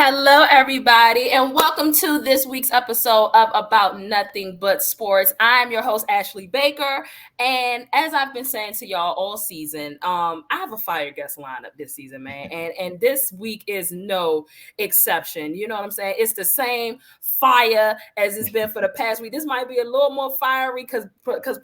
Hello, everybody, and welcome to this week's episode of About Nothing But Sports. I'm your host, Ashley Baker, and as I've been saying to y'all all season, I have a fire guest lineup this season, man, and this week is no exception. You know what I'm saying? It's the same fire as it's been for the past week. This might be a little more fiery because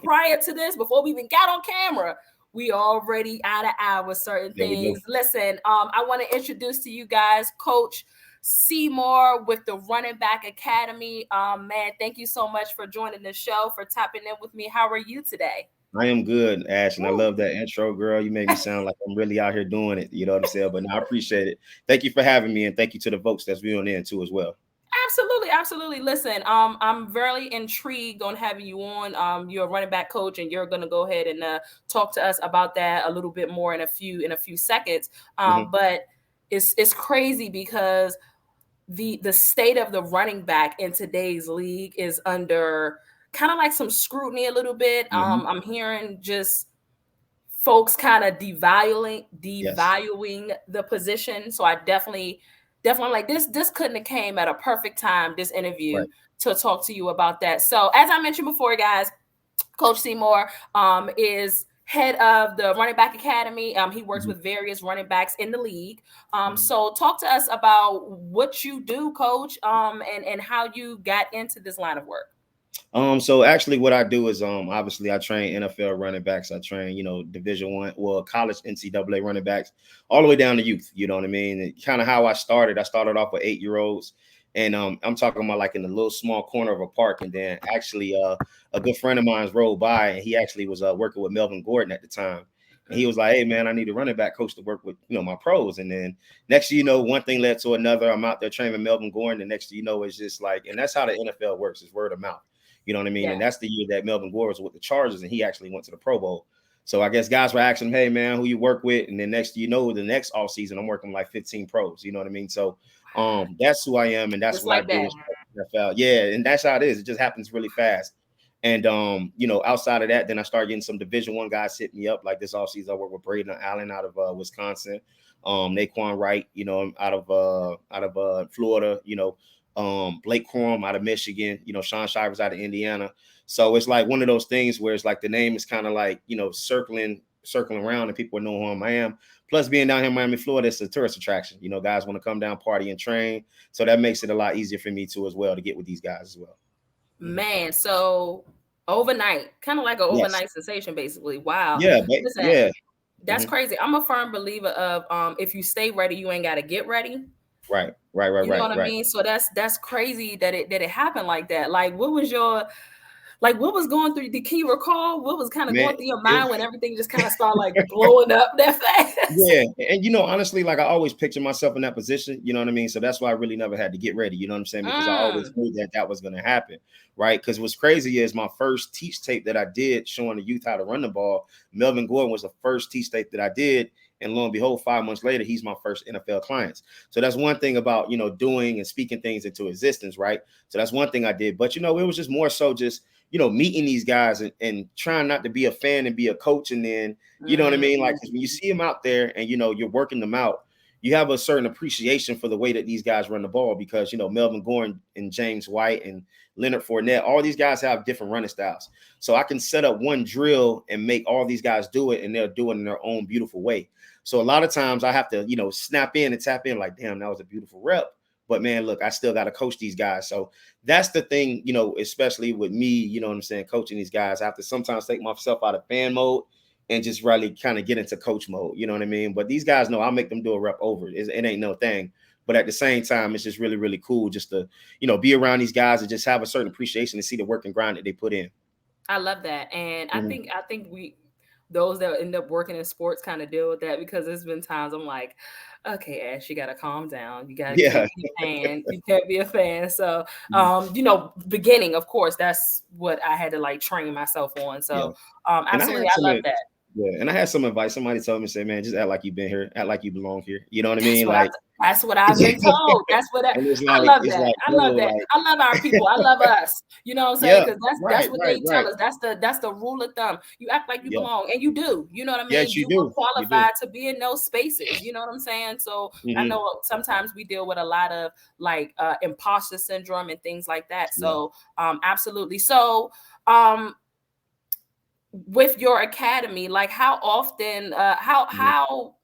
prior to this, before we even got on camera, we already out of hour with certain things. Listen, I want to introduce to you guys Coach Seymour with the Running Back Academy. Man, thank you so much for joining the show, for tapping in with me. How are you today? I am good, Ash, and I love that intro, girl. You made me sound like I'm really out here doing it. You know what I'm saying? But no, I appreciate it. Thank you for having me, and thank you to the folks that's viewing in too as well. Absolutely. Listen, I'm very intrigued on having you on. You're a running back coach, and you're going to go ahead and talk to us about that a little bit more in a few seconds. But it's crazy because the state of the running back in today's league is under kind of like some scrutiny a little bit. I'm hearing just folks kind of devaluing the position. So I definitely like this couldn't have came at a perfect time, this interview, to talk to you about that. So as I mentioned before, guys, Coach Seymour is head of the Running Back Academy. He works with various running backs in the league. So talk to us about what you do, Coach, and how you got into this line of work. So actually what I do is obviously I train NFL running backs. I train, Division One, college NCAA running backs, all the way down to youth. You know what I mean? Kind of how I started. I started off with 8-year-olds. And I'm talking about like in the little small corner of a park. And then actually a good friend of mine rolled by, and he actually was working with Melvin Gordon at the time. And he was like, "Hey, man, I need a running back coach to work with, my pros." And then next thing you know, one thing led to another. I'm out there training Melvin Gordon. The next thing you know, it's just like, and that's how the NFL works, is word of mouth. You know what I mean? Yeah. And that's the year that Melvin Gordon was with the Chargers, and he actually went to the Pro Bowl. So I guess guys were asking him, "Hey, man, who you work with?" And then next thing you know, the next off season, I'm working with like 15 pros. You know what I mean? So that's who I am, and that's just what like I do. NFL. Yeah, and that's how it is. It just happens really fast. And outside of that, then I started getting some Division One guys hit me up. Like this offseason, I work with Braden Allen out of Wisconsin, Naquan Wright, out of Florida, Blake Corum out of Michigan, Sean Shivers out of Indiana. So it's like one of those things where it's like the name is kind of like, circling around, and people know who I am. Plus, being down here in Miami, Florida, it's a tourist attraction. Guys want to come down, party, and train. So that makes it a lot easier for me too as well to get with these guys as well. Man, so overnight, kind of like an overnight sensation, basically. Wow. Yeah, listen, that's crazy. I'm a firm believer of if you stay ready, you ain't got to get ready. Right. You know what I mean? So that's crazy that it happened like that. Like, what was going through? Can you recall what was kind of going through your mind when everything just kind of started like blowing up that fast? Yeah, and honestly, like I always picture myself in that position. You know what I mean? So that's why I really never had to get ready. You know what I'm saying? Because I always knew that was going to happen, right? Because what's crazy is my first teach tape that I did showing the youth how to run the ball. Melvin Gordon was the first teach tape that I did. And lo and behold, 5 months later, he's my first NFL clients. So that's one thing about, doing and speaking things into existence, right? So that's one thing I did. But, it was just more so just, meeting these guys and trying not to be a fan and be a coach. And then, you know what I mean? Like, cause when you see them out there and, you're working them out, you have a certain appreciation for the way that these guys run the ball because, Melvin Gordon and James White and Leonard Fournette, all these guys have different running styles. So I can set up one drill and make all these guys do it, and they'll do it in their own beautiful way. So a lot of times I have to, snap in and tap in like, damn, that was a beautiful rep. But man, look, I still got to coach these guys. So that's the thing, especially with me, you know what I'm saying, coaching these guys. I have to sometimes take myself out of fan mode and just really kind of get into coach mode. You know what I mean? But these guys know I'll make them do a rep over. It ain't no thing. But at the same time, it's just really, really cool just to, be around these guys and just have a certain appreciation and see the work and grind that they put in. I love that. And I think those that end up working in sports kind of deal with that, because there's been times I'm like, okay, Ash, you got to calm down. You got to be a fan. You can't be a fan. So, beginning, of course, that's what I had to like train myself on. So, absolutely, I love that. Yeah, and I had some advice. Somebody told me, say, man, just act like you've been here, act like you belong here. You know what I mean? Like, That's what I've been told. That's what And I love it's that. like, I bro, love that. like, I love our people. I love us. You know what I'm saying? yeah, Because that's right, what right, they tell right. us. That's the rule of thumb. You act like you Yeah. belong, and you do. You know what I mean? Yes, you You were do. You do. qualified to be in those spaces. You know what I'm saying? So I Hmm. know sometimes we deal with a lot of like imposter syndrome and things like that. Yeah. So absolutely. So um with your academy, like how often Mhm. how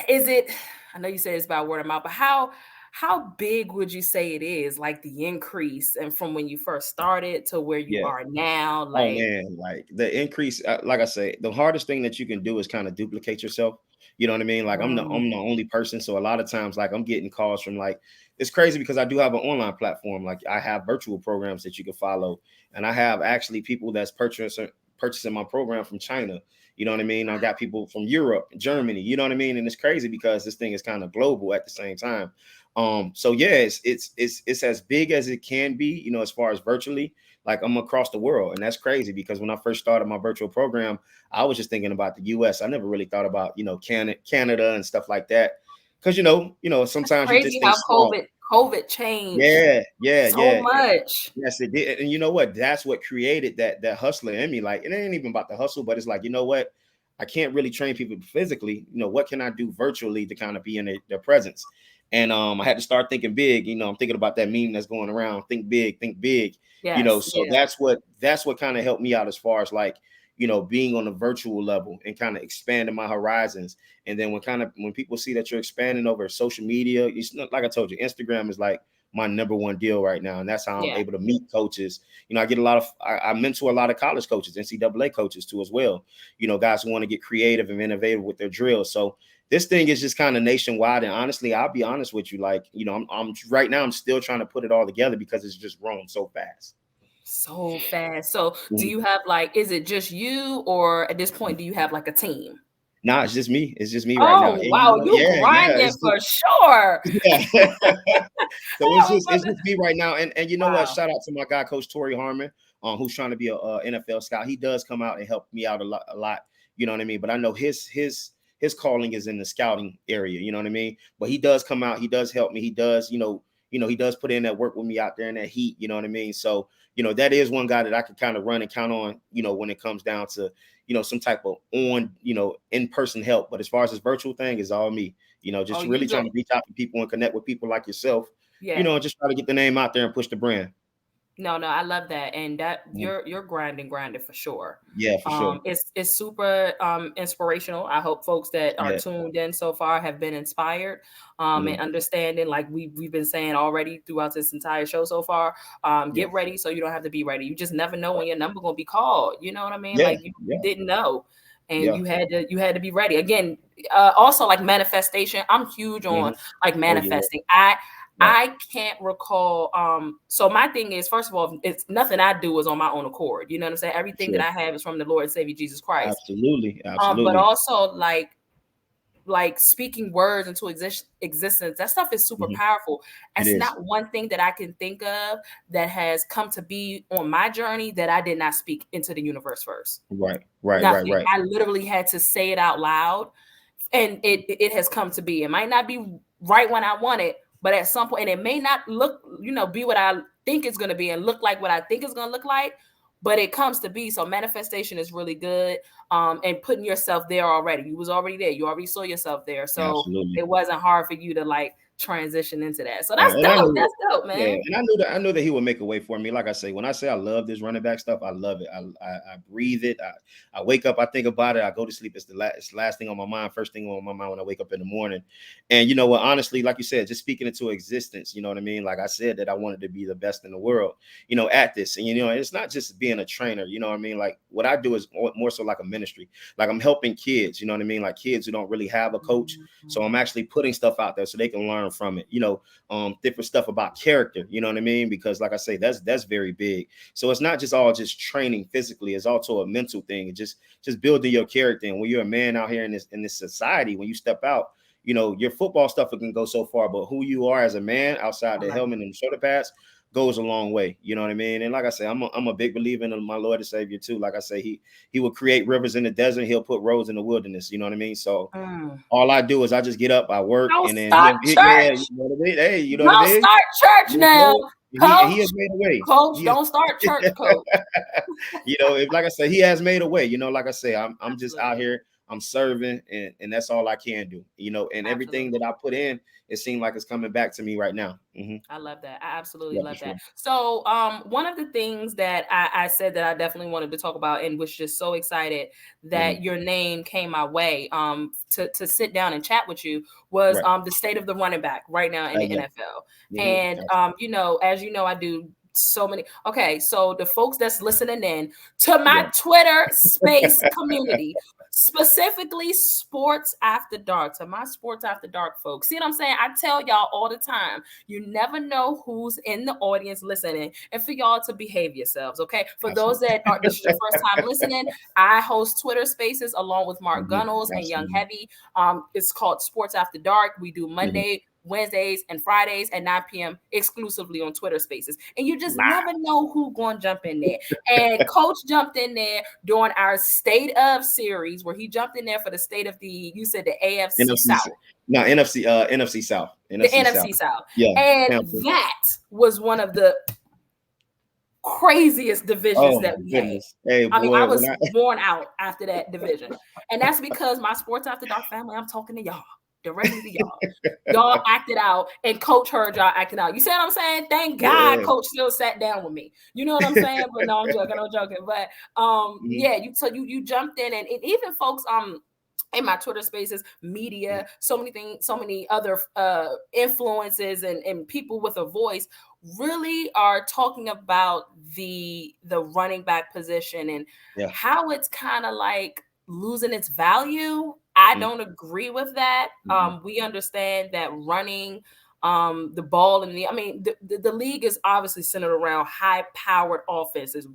is it, I know you said it's about word of mouth, but how big would you say it is, like the increase and from when you first started to where you Yeah. are now? Oh Like, man, like the increase, like I say, the hardest thing that you can do is kind of duplicate yourself. You know what I mean? Like I'm the mm, only person, so a lot of times, like I'm getting calls from like it's crazy because I do have an online platform. Like I have virtual programs that you can follow, and I have actually people that's purchasing my program from China. You know what I mean? I got people from Europe, Germany. You know what I mean? And it's crazy because this thing is kind of global at the same time. So yeah, it's as big as it can be. You know, as far as virtually, like I'm across the world, and that's crazy because when I first started my virtual program, I was just thinking about the US. I never really thought about, Canada and stuff like that, because that's sometimes you just crazy think how small. COVID changed Yeah, yeah, so yeah. much. Yes, it did. And you know what? That's what created that hustler in me. Like, it ain't even about the hustle, but it's like, you know what? I can't really train people physically. What can I do virtually to kind of be in their presence? And I had to start thinking big. I'm thinking about that meme that's going around, think big, think big. Yes, So yeah. that's what kind of helped me out as far as like, being on a virtual level and kind of expanding my horizons. And then when people see that you're expanding over social media, like I told you, Instagram is like my number one deal right now, and that's how I'm Yeah. able to meet coaches. I get a lot of I mentor a lot of college coaches, NCAA coaches too as well. Guys who want to get creative and innovative with their drills. So this thing is just kind of nationwide, and honestly, I'll be honest with you, like I'm right now I'm still trying to put it all together because it's just grown so fast. So fast. So do Mhm. you have like, is it just you, or at this point do you have like a team? Nah, it's just me. It's just me right now. Oh And wow, you yeah, yeah. grinding It's just for sure. yeah. So I it's was just about it's to- just me right now. And you know what? wow. Shout out to my guy, Coach Torrey Harmon, who's trying to be a NFL scout. He does come out and help me out a lot. You know what I mean? But I know his calling is in the scouting area. You know what I mean? But he does come out. He does help me. He does he does put in that work with me out there in that heat. You know what I mean? So that is one guy that I can kind of run and count on. When it comes down to some type of in person help. But as far as this virtual thing, is all me. Oh, Just you really trying do. to reach out to people and connect with people like yourself, Yeah. and just try to get the name out there and push the brand. No, no, I love that, and that Mhm. you're grinding for sure. Yeah, for sure. It's super inspirational. I hope folks that are Yeah. tuned in so far have been inspired, and Mhm. understanding, like we've been saying already throughout this entire show so far. Yeah. Get ready so you don't have to be ready. You just never know when your number gonna be called. You know what I mean? Yeah. Like you Yeah. didn't know, and Yeah. you had to be ready. Again, also like manifestation. I'm huge on Mhm. like Oh yeah. manifesting. Right. I can't recall. So my thing is, first of all, it's nothing I do is on my own accord. You know what I'm saying? For Everything that sure. I have is from the Lord and Savior Jesus Christ. Absolutely. But Absolutely. also like speaking words into existence, that stuff is super Mhm. powerful. It It's is. not one thing that I can think of that has come to be on my journey that I did not speak into the universe first. Right. Right. Right. Nothing. Right. I literally had to say it out loud, and it has come to be. It might not be right when I want it, but at some point, and it may not look, be what I think it's gonna be and look like what I think it's gonna look like, but it comes to be. So manifestation is really good. And putting yourself there already. You was already there. You already saw yourself there. So Absolutely. it wasn't hard for you to like transition into that. So that's And I dope. knew, That's dope, yeah, man. and I knew that he would make a way for me. Like I say, when I say I love this running back stuff, I love it. I breathe it. I wake up, I think about it. I go to sleep. It's the last thing on my mind. First thing on my mind when I wake up in the morning. And you know what? Honestly, like you said, just speaking into existence. You know what I mean? Like I said, that I wanted to be the best in the world. At this, and it's not just being a trainer. You know what I mean? Like what I do is more so like a ministry. Like I'm helping kids. You know what I mean? Like kids who don't really have a coach. So I'm Mhm. actually putting stuff out there so they can learn from it. Different stuff about character, you know what I mean? Because like I say, that's very big. So it's not just training physically, it's also a mental thing. It's just building your character. And when you're a man out here in this society, when you step out, your football stuff can go so far, but who you are as a man outside I the like helmet and the shoulder pads goes a long way. You know what I mean? And like I say, I'm a big believer in my Lord and Savior too. Like I say, he will create rivers in the desert. He'll put roads in the wilderness. You know what I mean? So all I do is I just get up, I work, Don't and then start yeah, church. you know what I mean? Hey, you know what I Don't mean? start church Yes, now, Lord. He coach. has made a way. Coach, He is, don't start church, coach. you know, if like I say, he has made a way. You know, like I say, I'm just out Absolutely. here, I'm serving, and that's all I can do. You know, and everything Absolutely. that I put in, it seems like it's coming back to me right now. I love that. I absolutely Yeah, for love that. sure. So, one of the things that I said that I definitely wanted to talk about and was just so excited hmm that your name came my way, to sit down and chat with you was, Right. the state of the running back right now in the Yeah. NFL. And, Absolutely. you know, as you know, I do so many. Okay, so the folks that's listening in to my Yeah. Twitter space community, specifically Sports After Dark, to my Sports After Dark folks. See what I'm saying? I tell y'all all the time, you never know who's in the audience listening, and for y'all to behave yourselves, okay? For those Absolutely. that are, this is your first time listening, I host Twitter Spaces along with Mark Gunnels and Young Absolutely. Heavy. It's called Sports After Dark. We do hmm Monday, Wednesdays, and Fridays at 9 p.m. exclusively on Twitter Spaces, and you just Live. never know who's going to jump in there. And Coach jumped in there during our State of series, where he jumped in there for the state of the, you said the AFC NFC. South, No, NFC South. the NFC South. NFC South. Yeah. And Tampa. that was one of the craziest divisions Oh that my we had. goodness. Hey I mean, I boy, when was I worn out after that division. And that's because my Sports After Dark family, I'm talking to y'all, directly to y'all. Y'all acted out, and Coach heard y'all acting out. You see what I'm saying? Thank God yeah. Coach still sat down with me. You know what I'm saying? But no, I'm joking. But Mhm. yeah, you jumped in, and even folks in my Twitter spaces, media, so many things, so many other influences and people with a voice really are talking about the running back position and Yeah. how it's kind of like losing its value. I Mm, don't agree with that. mhm. We understand that running the ball in the, I mean, the league is obviously centered around high powered offenses.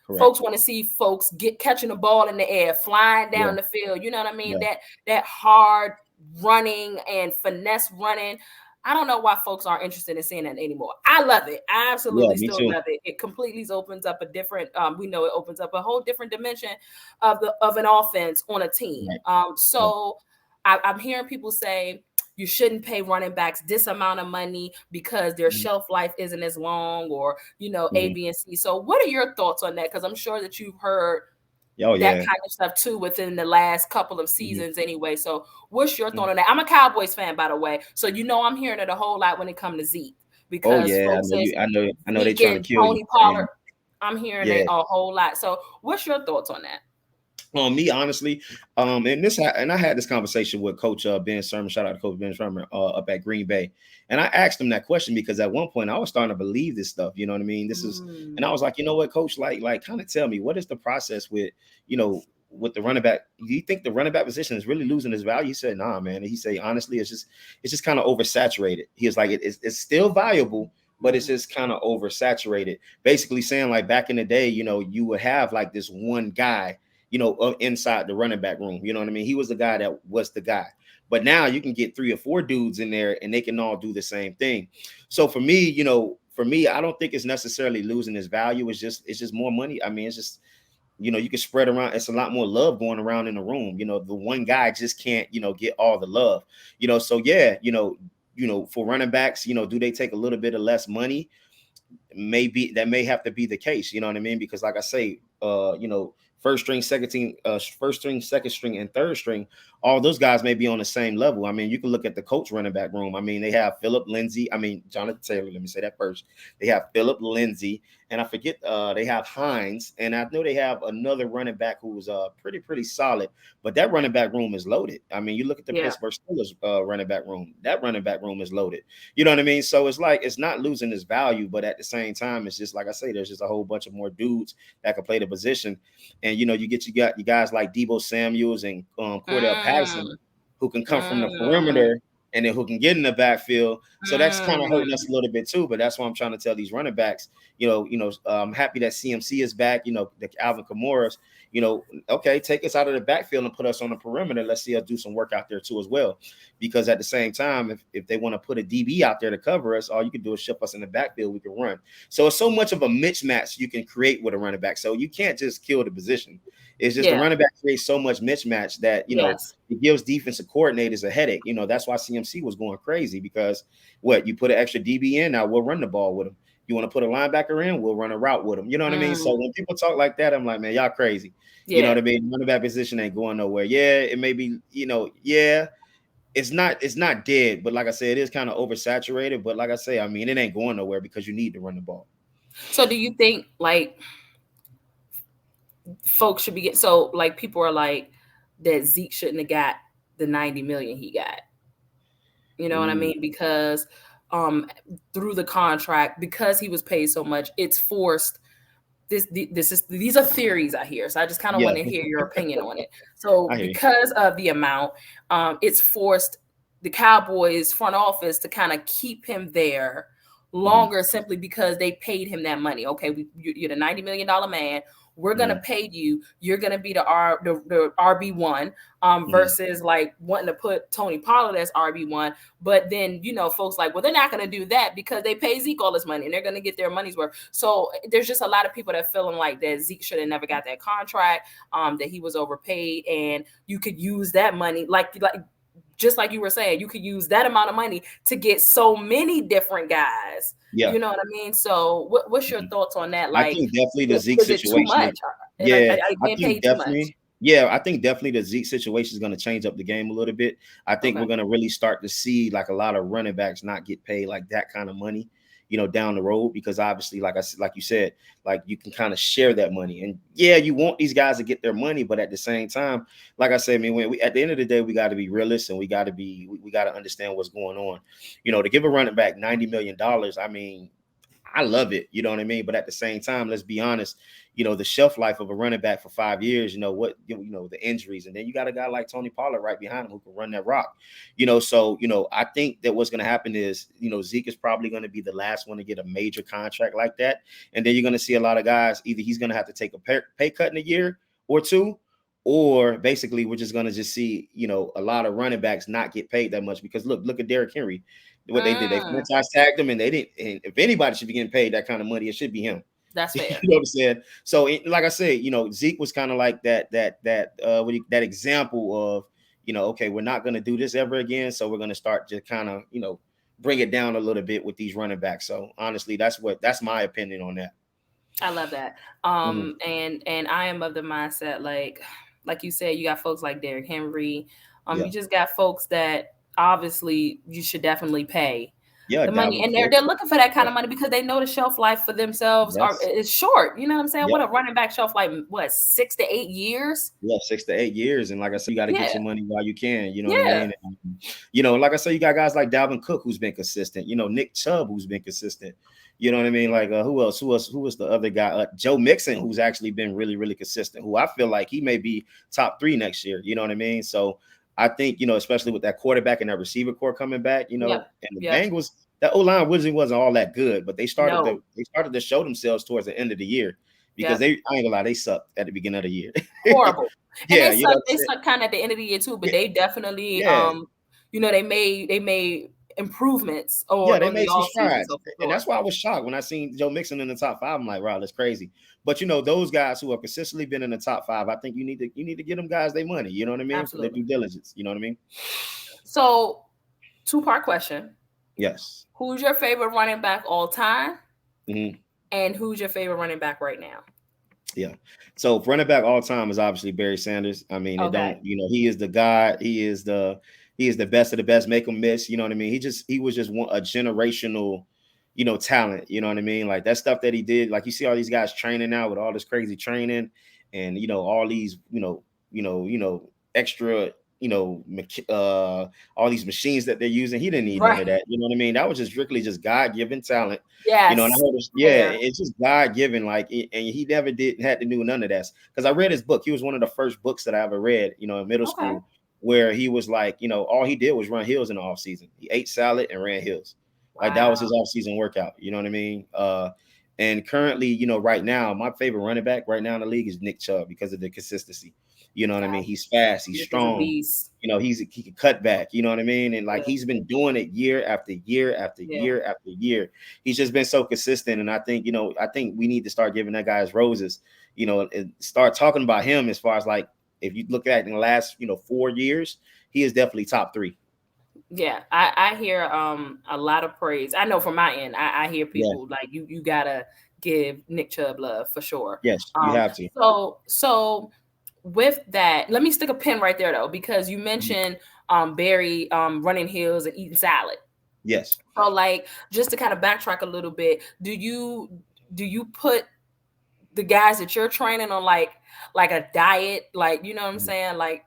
Correct. Folks want to see folks get catching the ball in the air, flying Yeah. down the field. You know what I mean? Yeah. That hard running and finesse running. I don't know why folks aren't interested in seeing that anymore. I love it. I Yeah. absolutely Me still too. love it. It completely opens up a different. We know it opens up a whole different dimension of an offense on a team. Right. Yeah. So I'm hearing people say you shouldn't pay running backs this amount of money because their Mhm. shelf life isn't as long, or A, Mhm. B, and C. So what are your thoughts on that? Because I'm sure that you've heard Oh that yeah. kind of stuff too within the last couple of Mhm. seasons anyway. So what's your thought Mhm. on that? I'm a Cowboys fan, by the way. So I'm hearing it a whole lot when it comes to Zeke, Oh because yeah. I folks know says you. I know they Zeke trying to and kill you. Tony Pollard. And I'm hearing it yeah. a whole lot. So what's your thoughts on that? Me honestly, and I had this conversation with Coach Ben Sermon. Shout out to Coach Ben Sermon up at Green Bay, and I asked him that question because at one point I was starting to believe this stuff. You know what I mean? This is, and I Mm. was like, you know what, Coach, like, kind of tell me what is the process with, you know, with the running back. Do you think the running back position is really losing its value? He said, nah, man. And he said, honestly, it's just kind of oversaturated. He was like, it's still valuable, but it's Mm. just kind of oversaturated. Basically saying like back in the day, you know, you would have like this one guy, you know, inside the running back room. You know what I mean? He was the guy that was the guy. But now you can get 3 or 4 dudes in there and they can all do the same thing. So for me, you know, I don't think it's necessarily losing its value. It's just more money. I mean, it's just, you know, you can spread around. It's a lot more love going around in the room. You know, the one guy just can't, you know, get all the love. You know, so yeah, for running backs, you know, do they take a little bit of less money? Maybe that may have to be the case, you know what I mean? Because like I say, first string, second team, first string, second string, and third string, all those guys may be on the same level. I mean, you can look at the Colts running back room. I mean, they have Jonathan Taylor, let me say that first. They have Philip Lindsay, and I forget they have Hines, and I know they have another running back who's pretty solid, but that running back room is loaded. I mean, you look at the Yeah. Pittsburgh Steelers running back room, that running back room is loaded. You know what I mean? So it's like it's not losing its value, but at the same time, it's just like I say, there's just a whole bunch of more dudes that can play the position. And you know, you got you guys like Debo Samuels and Cordell Patterson Mm. who can come from the Mm. perimeter and then who can get in the backfield. So that's kind of hurting Mm. us a little bit too. But that's why I'm trying to tell these running backs, I'm happy that CMC is back. The Alvin Kamara's, okay, take us out of the backfield and put us on the perimeter. Let's see us do some work out there too as well. Because at the same time, if they want to put a DB out there to cover us, all you can do is ship us in the backfield. We can run. So it's so much of a mismatch you can create with a running back. So you can't just kill the position. It's just the Yeah. running back creates so much mismatch that Yes. it gives defensive coordinators a headache. That's why CMC was going crazy because you put an extra DB in, now we'll run the ball with him. You want to put a linebacker in, we'll run a route with him. You know what I mean? So when people talk like that, I'm like, man, y'all crazy. You know Yeah. what I mean? Running back position ain't going nowhere. Yeah, it may be, yeah, it's not dead, but like I said, it is kind of oversaturated. But like I say, I mean, it ain't going nowhere because you need to run the ball. So do you think like folks should be like people are like that Zeke shouldn't have got the 90 million he got? You know what I Mm, mean? Because through the contract, because he was paid so much, it's forced. These are theories I hear, so I just kind of yeah, want to hear your opinion on it. So I hear you. because of the amount, it's forced the Cowboys front office to kind of keep him there Mhm, longer simply because they paid him that money. Okay, you're the $90 million man. We're gonna mhm, pay you. You're gonna be the RB1, mhm. versus like wanting to put Tony Pollard as RB1. But then folks like, well, they're not gonna do that because they pay Zeke all this money and they're gonna get their money's worth. So there's just a lot of people that feeling like that Zeke should have never got that contract, that he was overpaid, and you could use that money like just like you were saying, you could use that amount of money to get so many different guys. Yeah. You know what I mean? So what's your Mhm. thoughts on that? I Like, think definitely the Zeke is it too situation is, much? yeah, Are you I being think paid too much? definitely, yeah, I think definitely the Zeke situation is going to change up the game a little bit. I think Okay. we're going to really start to see like a lot of running backs not get paid like that kind of money, down the road, because obviously, like you said, like you can kind of share that money. And yeah, you want these guys to get their money, but at the same time, like I said, I mean, when we at the end of the day, we got to be realistic and we got to understand what's going on. To give a running back $90 million, I mean, I love it, you know what I mean? But at the same time, let's be honest, the shelf life of a running back for 5 years, the injuries, and then you got a guy like Tony Pollard right behind him who can run that rock, so I think that what's going to happen is, Zeke is probably going to be the last one to get a major contract like that. And then you're going to see a lot of guys, either he's going to have to take a pay cut in a year or two, or basically we're just going to just see, a lot of running backs not get paid that much, because look at Derrick Henry. What they did, they Mm, franchise tagged him, and they didn't. And if anybody should be getting paid that kind of money, it should be him. that's You fair. know what I'm saying? So, like I said, Zeke was kind of like that example of, okay, we're not going to do this ever again, so we're going to start to kind of, bring it down a little bit with these running backs. So honestly, that's my opinion on that. I love that. Mhm. And I am of the mindset, like you said, you got folks like Derrick Henry. Yeah, You just got folks that obviously you should definitely pay yeah, the money, Dalvin and they're Cook. they're looking for that kind Yeah, of money because they know the shelf life for themselves yes, is short. You know what I'm saying? yeah. What a running back shelf life, what, 6 to 8 years? Yeah, 6 to 8 years. And like I said, you got to get Yeah, your money while you can. You know what I yeah. mean? And, like I said, you got guys like Dalvin Cook who's been consistent. Nick Chubb who's been consistent. You know what I mean? Like who else? Who was the other guy? Joe Mixon, who's actually been really, really consistent. Who I feel like he may be top 3 next year. You know what I mean? So I think, especially with that quarterback and that receiver core coming back, Yep. and the Yep. Bengals, that O-line wasn't all that good, but No. they started to show themselves towards the end of the year, because Yep. I ain't gonna lie, they sucked at the beginning of the year. Horrible. And Yeah, you know what I'm they saying? suck kind of at the end of the year too, but Yeah, they definitely yeah, they made improvements yeah, they on the made some off season. strides. So for And sure. that's why I was shocked when I seen Joe Mixon in the top 5. I'm like, wow, that's crazy. But those guys who have consistently been in the top 5, I think you need to get them guys their money, you know what I mean? For their Absolutely. due diligence, you know what I mean? So, two-part question. Yes. Who's your favorite running back all time? Mhm. And who's your favorite running back right now? Yeah. So running back all time is obviously Barry Sanders. I mean, it Okay. don't, he is the god. He is the best of the best. Make him miss. You know what I mean? He was just a generational, talent. You know what I mean? Like that stuff that he did. Like you see all these guys training now with all this crazy training, and all these, extra, all these machines that they're using. He didn't need none of Right. that. You know what I mean? That was just strictly just God given talent. And I Yes. heard this, yeah, Fair. it's just God given, like, and he never had to do none of that. Because I read his book. He was one of the first books that I ever read, in middle Okay. school. where he was like, all he did was run hills in the offseason. He ate salad and ran hills. Like that was his Wow. offseason workout. You know what I mean? And currently, right now, my favorite running back right now in the league is Nick Chubb because of the consistency. You know what I mean? He's fast, he's Nick is a strong. beast. He can cut back. You know what I mean? And like Yeah. he's been doing it year after year after year after year. He's just been so consistent. And I think, we need to start giving that guy his roses. And start talking about him as far as like if you look at it in the last 4 years, he is definitely top 3. Yeah, I hear a lot of praise. I know from my end, I hear people like you gotta give Nick Chubb love for sure. Yes, you have to. So with that, let me stick a pin right there though, because you mentioned Barry running hills and eating salad. Yes. So like just to kind of backtrack a little bit, do you put the guys that you're training on like a diet, like you know what I'm saying, like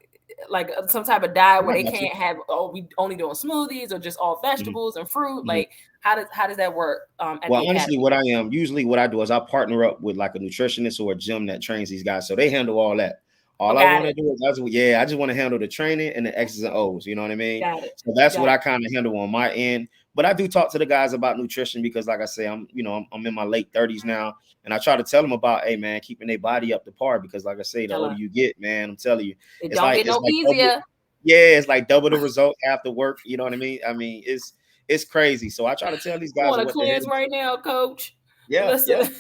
some type of diet where they can't have we only doing smoothies or just all vegetables and fruit? Like how does that work at well, the honestly, academy? usually what I do is I partner up with like a nutritionist or a gym that trains these guys, so they handle all that. All I Got want to it. do is I just want to handle the training and the X's and O's. You know what I mean? Got it. So that's Got what it. I kind of handle on my end. But I do talk to the guys about nutrition because, like I say, I'm in my late 30s now, and I try to tell them about, hey man, keeping their body up to par because, like I say, the older you get, man, I'm telling you, It it's don't like get no double, easier. it's like double the result after work. You know what I mean? I mean, it's crazy. So I try to tell these I guys want to what the cleanse hell. right now, coach. Yeah, Listen,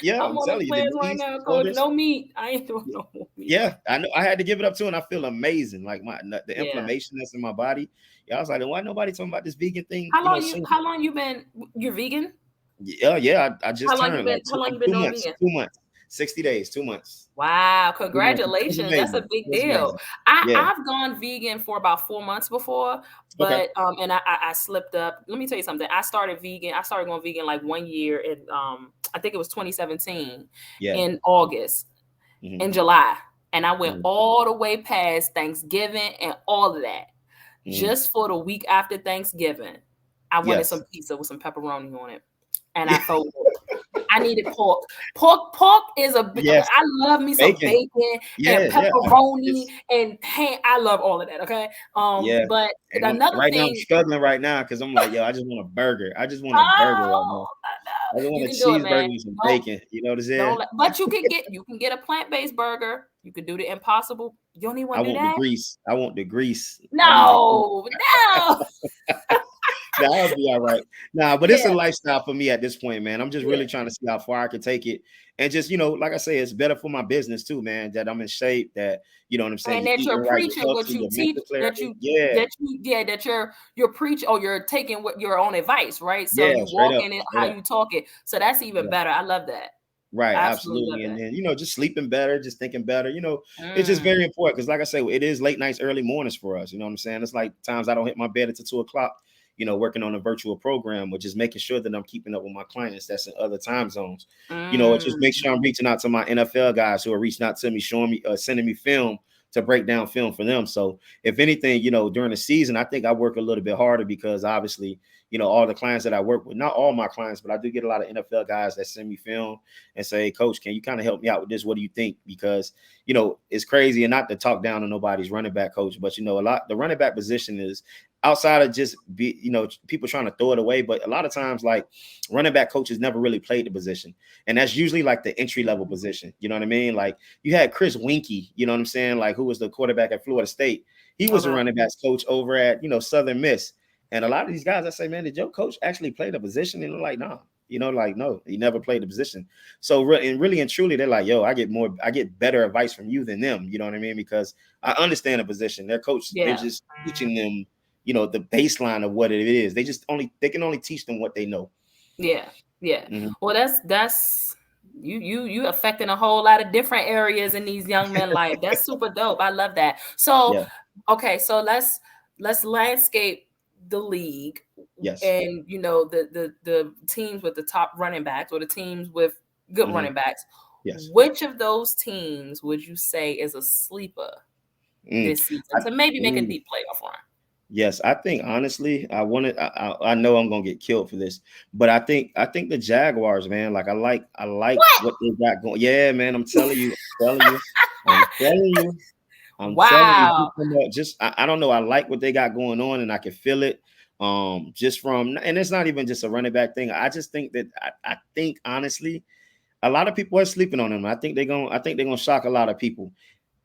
I'm I'm on a telling you, the cleanse right knees, now, coach. shoulders. No meat. I ain't doing no more meat. Yeah, I know. I had to give it up too, and I feel amazing. Like the Yeah. inflammation that's in my body. Yeah, I was like, why nobody talking about this vegan thing? Soon. How long you been you're vegan? Yeah. I just turned like How long you been two doing months, vegan? 2 months, 60 days, 2 months. Wow, It was congratulations. That's a amazing. big It was deal. amazing. Yeah. I've gone vegan for about 4 months before, Okay. but and I slipped up. Let me tell you something. I started going vegan like 1 year in I think it was 2017 Yeah. in August, Mm-hmm. in July. And I went Mm-hmm. all the way past Thanksgiving and all of that. Mm-hmm. Just for the week after Thanksgiving, I wanted Yes. some pizza with some pepperoni on it. And I folded. I needed pork. Pork is Yes. I love me some Bacon. bacon and Yeah. Yeah. pepperoni It's and ham. I love all of that. Okay. yeah. But And another right now I'm thing. struggling right now because I'm like, yo, I just want a burger. I just want a burger right now. Oh, I just you want a can do it, man. cheeseburger with some Don't bacon. You know what I'm don't. saying? But you can get a plant based burger. You can do the impossible. You don't even I want to do want the that. grease. I want the grease. I need the grease. No, no. Nah, I'll be all right. Nah, but it's a Yeah, lifestyle for me at this point, man. I'm just yeah. really trying to see how far I can take it. And just, like I say, it's better for my business too, man, that I'm in shape, that, you know what I'm saying? And You're that eating you're right, you're preaching what healthy, you your teach, mental clarity. Yeah. that you're preaching, or you're taking what your own advice, right? So Yeah. you Straight walk up. in it Straight how up. you talk it. So that's even Yeah. better. I love that. Right, I absolutely love absolutely. And that. then, just sleeping better, just thinking better, it's just Mm, very important because, like I say, it is late nights, early mornings for us. You know what I'm saying? It's like times I don't hit my bed until 2 o'clock, working on a virtual program, which is making sure that I'm keeping up with my clients that's in other time zones. Or just make sure I'm reaching out to my NFL guys who are reaching out to me, showing me, sending me film to break down film for them. So, if anything, during the season, I think I work a little bit harder because obviously, all the clients that I work with, not all my clients, but I do get a lot of NFL guys that send me film and say, hey, coach, can you kind of help me out with this? What do you think? Because, it's crazy, and not to talk down on nobody's running back coach, but, the running back position is outside of just people trying to throw it away. But a lot of times, like, running back coaches never really played the position. And that's usually like the entry level position. You know what I mean? Like, you had Chris Winkie, you know what I'm saying? Like, who was the quarterback at Florida State. He was a running backs coach over at, Southern Miss. And a lot of these guys, I say, man, did your coach actually play the position? And they're like, nah, no, he never played the position. So really and truly, they're like, yo, I get better advice from you than them. You know what I mean? Because I understand the position. Their coach, they're yeah. just teaching them, the baseline of what it is. They can only teach them what they know. Yeah. Yeah. Mm-hmm. Well, that's you affecting a whole lot of different areas in these young men' life. That's super dope. I love that. So, Yeah. okay, so let's landscape the league, Yes. and the teams with the top running backs, or the teams with good running backs. Yes. Which of those teams would you say is a sleeper this season to maybe make a deep playoff run? Yes, I think honestly, I know I'm gonna get killed for this, but I think the Jaguars, man. Like I like what they got going. Yeah, man. I'm telling you. I'm telling you, Wow. I don't know. I like what they got going on, and I can feel it. Just from, and it's not even just a running back thing. I just think that I think honestly, a lot of people are sleeping on them. I think they're gonna shock a lot of people.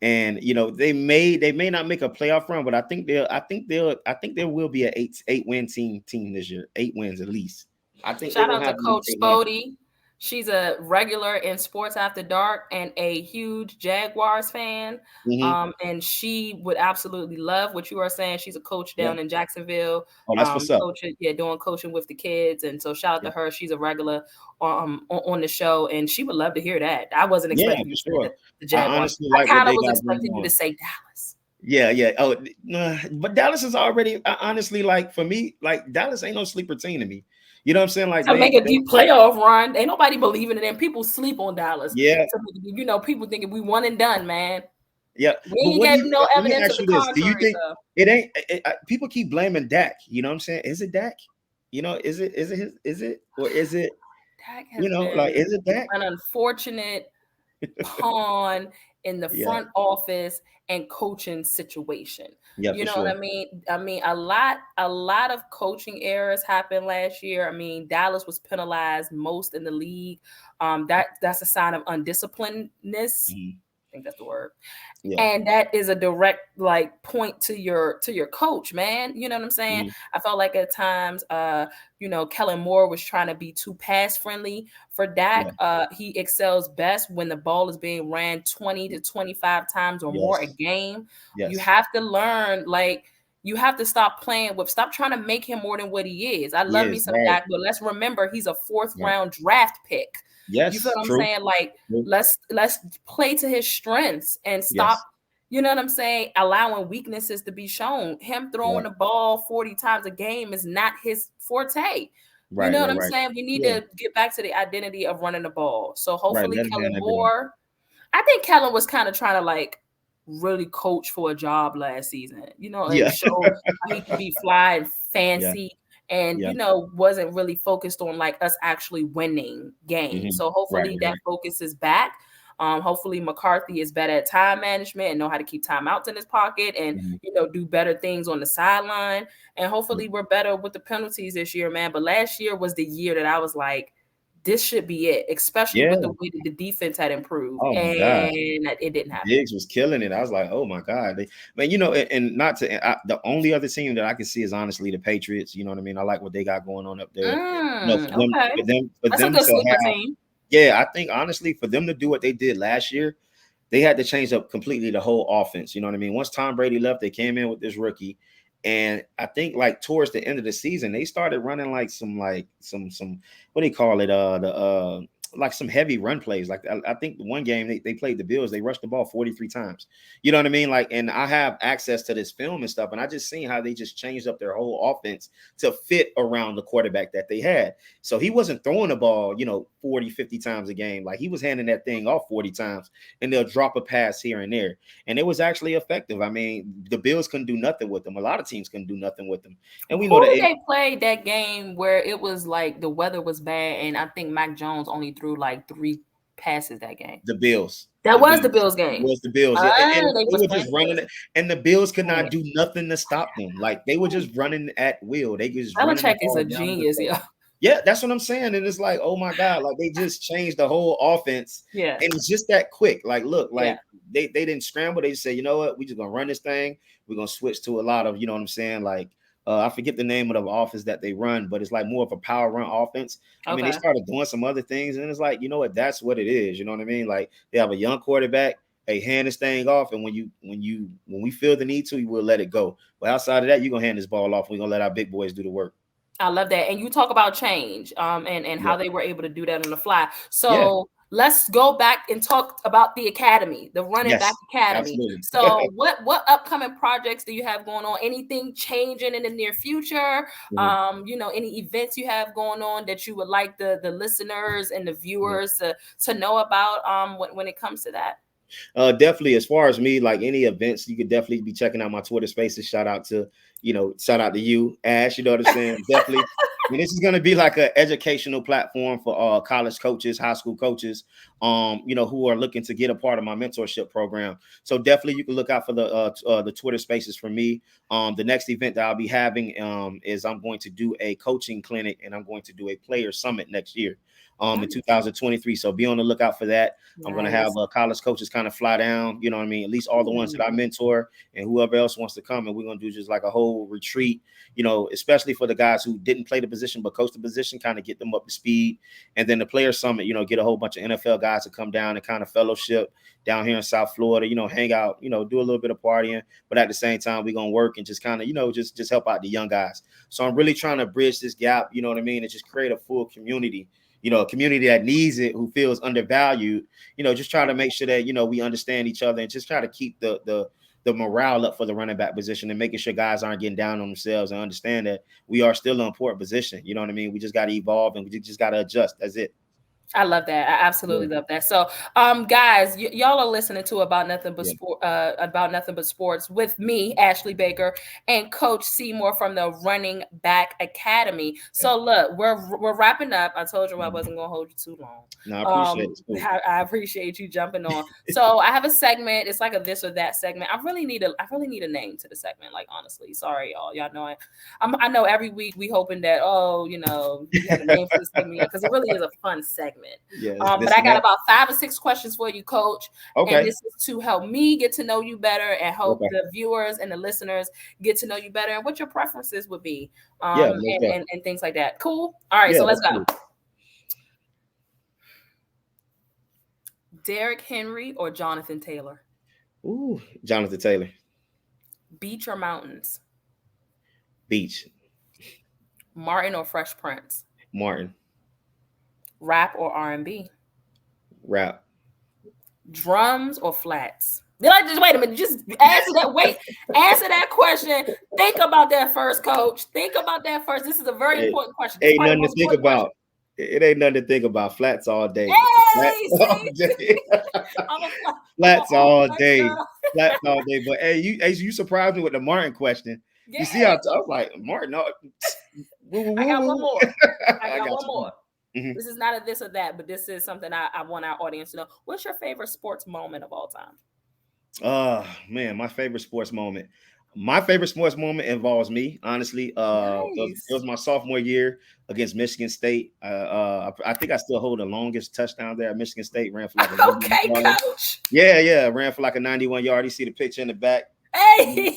And they may not make a playoff run, but I think there will be a eight win team this year. 8 wins at least. I think they're Shout gonna out to have at least Coach 8 wins. Spody. She's a regular in Sports After Dark and a huge Jaguars fan. Mm-hmm. And she would absolutely love what you are saying. She's a coach Yeah. down in Jacksonville, Oh, that's what's up. coaching, doing coaching with the kids. And so shout out Yeah, to her. She's a regular on the show, and she would love to hear that. I wasn't yeah, expecting for you to say sure. the I Jaguars. honestly I like what kind of they was got going expecting you to on. say Dallas. Yeah, yeah. Oh, nah, but Dallas is already honestly, like, for me, like, Dallas ain't no sleeper team to me. You know what I'm saying? Like To make a they deep playoff run. Ain't nobody believing in them. People sleep on Dallas. yeah, People thinking we one and done, man. yeah. We But ain't what do get you no let me evidence of ask the you this? Do you contrary. think So it ain't people keep blaming Dak? You know what I'm saying? Is it Dak? Is it or is it, Dak has like, been is it Dak? an unfortunate pawn in the Yeah, front office and coaching situation. yeah, You for know what sure. I mean? I mean, a lot of coaching errors happened last year. I mean, Dallas was penalized most in the league. That's a sign of undisciplinedness. Mhm. I think that's the word. Yeah. And that is a direct point to your coach, man. You know what I'm saying? Mhm. I felt like at times Kellen Moore was trying to be too pass friendly for Yeah. Dak. He excels best when the ball is being ran 20 to 25 times or more a Yes. game. You Yes. have to learn, you have to stop trying to make him more than what he is. I love me Yes. some Right. Dak, but let's remember he's a fourth Right. round draft pick. You feel Yes. what I'm True. saying? True. Let's play to his strengths and stop, Yes. you know what I'm saying, allowing weaknesses to be shown. Him throwing Right. the ball 40 times a game is not his forte. You Right. know what Right. I'm Right. saying? We need Yeah. to get back to the identity of running the ball. So Right. hopefully Let him Kellen handle that bit. Moore, I think Kellen was kind of trying to really coach for a job last season, and Yeah. show how he can be fly and Yeah. fancy, and Yeah. wasn't really focused on us actually winning games. Hmm. So Right. hopefully that Right. focus is back. Hopefully McCarthy is better at time management and know how to keep timeouts in his pocket and Hmm. do better things on the sideline. And Yeah. hopefully we're better with the penalties this year, man. But last year was the year that I was like, this should be it, especially with the Yeah. way that the defense had improved, Oh my and God. it didn't happen. Diggs was killing it. I was like, oh my God. Man, and not to the only other team that I can see is honestly the Patriots. You know what I mean? I like what they got going on up there. Okay. For That's a them good to sleeper have, team. yeah, I think honestly for them to do what they did last year, they had to change up completely the whole offense. You know what I mean? Once Tom Brady left, they came in with this rookie. And I think towards the end of the season, they started running some what do you call it? Like some heavy run plays. Like I think the one game they played the Bills, they rushed the ball 43 times. You know what I mean? And I have access to this film and stuff, and I just seen how they just changed up their whole offense to fit around the quarterback that they had. So he wasn't throwing the ball, 40, 50 times a game. Like he was handing that thing off 40 times, and they'll drop a pass here and there. And it was actually effective. I mean, the Bills couldn't do nothing with them. A lot of teams couldn't do nothing with them. And we know Who that did they play that game where it was the weather was bad and I think Mac Jones only threw 3 passes that game? the Bills. That The was the Bills. Bills It game. was the Bills. Yeah. And They they was were playing just running good. it. And the Bills could Dang not it. do nothing to stop them. Like they were just running at will. They just running the Belichick is ball a down the genius, field. yeah. Yeah, that's what I'm saying. And it's like, oh my God, like they just changed the whole offense. Yeah. And it's just that quick. Like, look, Yeah. they didn't scramble. They just say, you know what, we just gonna run this thing. We're gonna switch to a lot of, you know what I'm saying? I forget the name of the offense that they run, but it's like more of a power run offense. I mean, they Okay. started doing some other things, and it's like, you know what, that's what it is. You know what I mean? Like they have a young quarterback. Hey, hand this thing off, and when we feel the need to, we will let it go. But outside of that, you're gonna hand this ball off. We're gonna let our big boys do the work. I love that. And you talk about change, and Yeah. how they were able to do that on the fly. Yeah. So let's go back and talk about the academy, the running back Yes. academy. Absolutely. So what upcoming projects do you have going on? Anything changing in the near future? Mhm. Any events you have going on that you would like the listeners and the Mhm. viewers to know about when it comes to that? Definitely, as far as me, like any events, you could definitely be checking out my Twitter spaces. Shout out to you, Ash. You know what I'm saying? Definitely, And this is going to be like an educational platform for college coaches, high school coaches, who are looking to get a part of my mentorship program. So definitely you can look out for the Twitter spaces for me. The next event that I'll be having is I'm going to do a coaching clinic, and I'm going to do a player summit next year. In 2023. So be on the lookout for that. Nice. I'm going to have college coaches kind of fly down, you know what I mean? At least all the ones that I mentor and whoever else wants to come. And we're going to do just like a whole retreat, especially for the guys who didn't play the position, but coach the position, kind of get them up to speed. And then the player summit, get a whole bunch of NFL guys to come down and kind of fellowship down here in South Florida, hang out, do a little bit of partying, but at the same time, we're going to work and just kind of, just help out the young guys. So I'm really trying to bridge this gap, you know what I mean? And just create a full community. A community that needs it, who feels undervalued, just try to make sure that, we understand each other and just try to keep the morale up for the running back position and making sure guys aren't getting down on themselves and understand that we are still an important position. You know what I mean? We just got to evolve and we just got to adjust. That's it. I love that. I absolutely love that. So, guys, y'all are listening to About Nothing But Sports with me, Ashley Baker, and Coach Seymour from the Running Back Academy. So, look, we're wrapping up. I told you I wasn't going to hold you too long. No, I appreciate it. I appreciate you jumping on. So, I have a segment. It's like a this or that segment. I really need a name to the segment. Like, honestly, sorry, y'all. Y'all know I know every week we hoping that you have a name for the segment because it really is a fun segment. Yeah, but I got about 5 or 6 questions for you, Coach. Okay. And this is to help me get to know you better and help the viewers and the listeners get to know you better and what your preferences would be. And things like that. Cool. All right, so let's go. Derrick Henry or Jonathan Taylor? Ooh, Jonathan Taylor. Beach or mountains? Beach. Martin or Fresh Prince? Martin. Rap or R&B? Rap. Drums or flats? Just wait a minute. Just answer that. Wait. Answer that question. Think about that first, Coach. Think about that first. This is a very important question. Ain't nothing to think about. It ain't nothing to think about. Flats all day. Hey, Flats all day. Flats all day. But hey, you surprised me with the Martin question. Yeah. You see how I was like, Martin. I got one more. I got one more. Mm-hmm. This is not a this or that, but this is something I want our audience to know. What's your favorite sports moment of all time? Man, my favorite sports moment. My favorite sports moment involves me, honestly. Nice. It was my sophomore year against Michigan State. I think I still hold the longest touchdown there at Michigan State. Ran for like a Coach. Yeah, ran for like a 91 yard. You see the picture in the back. Hey,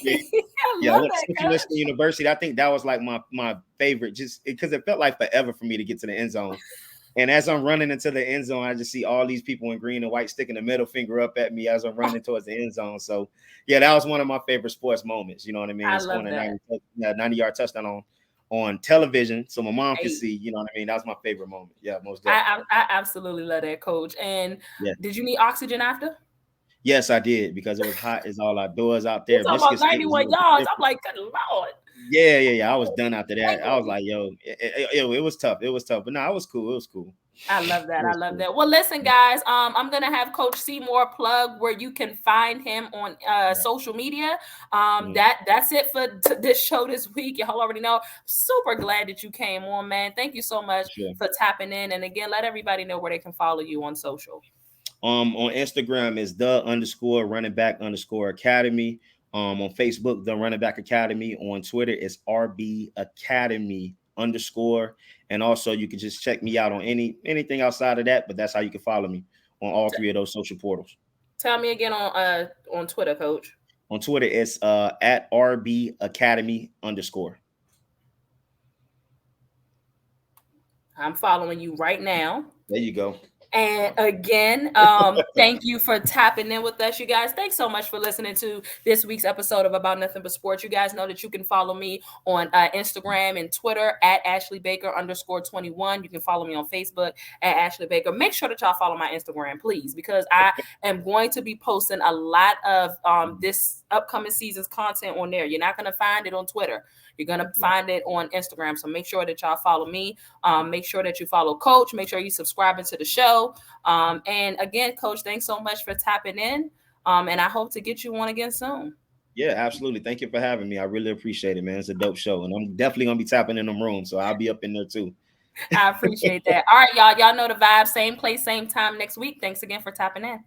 I went to Central Michigan University. I think that was like my favorite, just because it felt like forever for me to get to the end zone. And as I'm running into the end zone, I just see all these people in green and white sticking the middle finger up at me as I'm running towards the end zone. So, yeah, that was one of my favorite sports moments. You know what I mean? Scoring a 90-yard touchdown on television so my mom could see. You know what I mean? That was my favorite moment. Yeah, most definitely. I absolutely love that, Coach. And did you need oxygen after? Yes, I did, because it was hot as all outdoors out there. You're talking about 91 yards. I'm like, good Lord. Yeah. I was done after that. I was like, yo, it was tough. It was tough. But no, it was cool. It was cool. I love that. Well, listen, guys, I'm going to have Coach Seymour plug where you can find him on social media. That's it for this show this week. Y'all already know. Super glad that you came on, man. Thank you so much for tapping in. And again, let everybody know where they can follow you on social. On Instagram is _running_back_academy. On Facebook, the Running Back Academy. On Twitter, it's RB Academy _. And also you can just check me out on anything outside of that, but that's how you can follow me on all 3 of those social portals. Tell me again on Twitter, Coach. On Twitter, it's at RB Academy _. I'm following you right now. There you go. And again, thank you for tapping in with us, you guys. Thanks so much for listening to this week's episode of About Nothing But Sports. You guys know that you can follow me on Instagram and Twitter at Ashley Baker _21. You can follow me on Facebook at Ashley Baker. Make sure that y'all follow my Instagram, please, because I am going to be posting a lot of this upcoming season's content on there. You're not going to find it on Twitter. You're going to find it on Instagram. So make sure that y'all follow me. Make sure that you follow Coach. Make sure you subscribe to the show. And again, Coach, thanks so much for tapping in. And I hope to get you on again soon. Yeah, absolutely. Thank you for having me. I really appreciate it, man. It's a dope show, and I'm definitely gonna be tapping in them rooms, so I'll be up in there too. I appreciate that. All right, y'all. Y'all know the vibe. Same place, same time next week. Thanks again for tapping in.